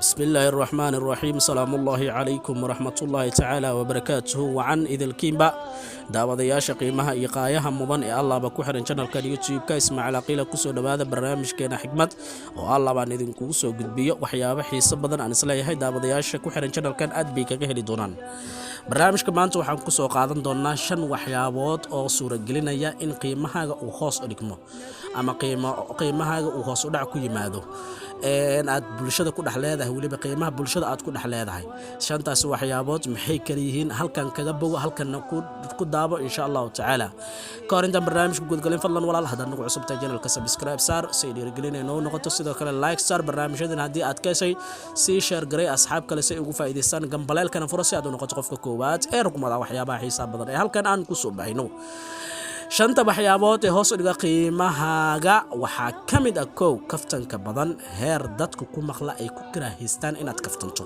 بسم الله الرحمن الرحيم سلام الله عليكم ورحمة الله تعالى وبركاته وعن إذا الكيمبا daawadayaasha qiimaha iyo qaayaha mudan ee Allah ba ku xiran channelka YouTube ka Ismaaciil Aqila ku soo dhawaada barnaamijkeena xigmad oo Allah baan idinku soo gudbiyo waxyaabo xiiso badan aan isla yahay daawadayaasha ku xiran channelkan aad bay kaga heli doonaan barnaamijka maanta waxaan ku soo qaadan doonaa 5 waxyaabood oo suuragelinaya in qiimahaaga uu hoos u dhigmo ama qiimahaaga uu hoos u dhac ku yimaado aad bulshada ku dhaxleedahay waliba qiimaha bulshada aad ku dhaxleedahay shantaas waxyaabood maxay kala yihiin halkan kaga bogo halkan ku daabo insha Allah taala ka hor intaan barnaamijka gudgalin fadlan walaal haddii nagu cusub tahay channelka subscribe saar si dhiirigelinayno noqoto sidoo kale like saar barnaamijyadan haddii aad ka heshay si share garay asxaab kale si ugu faa'iideystaan gambaleelkana furo si aad u noqoto qofka koowaad ee rukumada waxyaabaha xiisaha badan ee halkan aan ku soo baxayno shanta waxyaabood ee hoos u dhiga qiimahaaga waxaa ka mid ah kow kaftanka badan heer dadku ku maqla ay ku karaahaystaan inaad kaftanto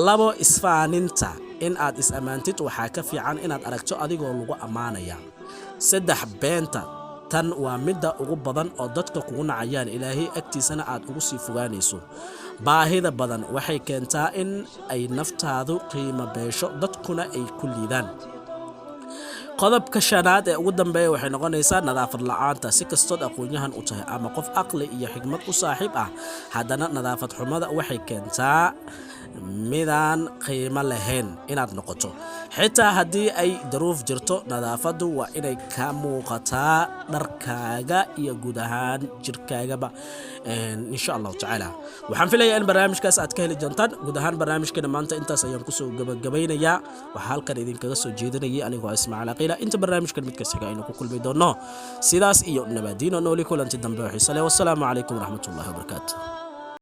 labo isfaaninta in aad is amaantid waxaa ka fiican inaad aragto adigoo lagu amaanaya saddex beenta tan waa midda ugu badan oo dadka kugu nacayaan ilaahay agtiisana aad ugu sii fogaanayso baahida badan waxay keentaa in ay naftaadu qiimo beesho dadkuna ay ku liidaan qodobka shanaad ee ugu dambeeya waxay noqonaysaa nadaafad la'aanta si kastood aqoonyahan u tahay ama qof aqli iyo xigmad u saaxiib ah haddana nadaafad xumada waxay keentaa midaan qiimo lahayn inaad noqoto xitaa haddii ay daruuf jirto nadaafadu waa inay ka muuqataa dharkaaga iyo guud ahaan jirkaagaba insha Allah taala waxaan filayaa in barnaamijkaas aad ka heli doontaan guud ahaan barnaamijkeena maanta intaas ayaan ku soo gabagabeynayaa waxa halkan idinkaga soo jeedinayay anigoo Ismaaciil Aqila inta barnaamijkan mid kasta aynu ku kulmi doono sidaas iyo nabadiina nooli kulanti dambe waxiisa leh wassalaamu calaykum waraxmatullaahi wabarakaatuh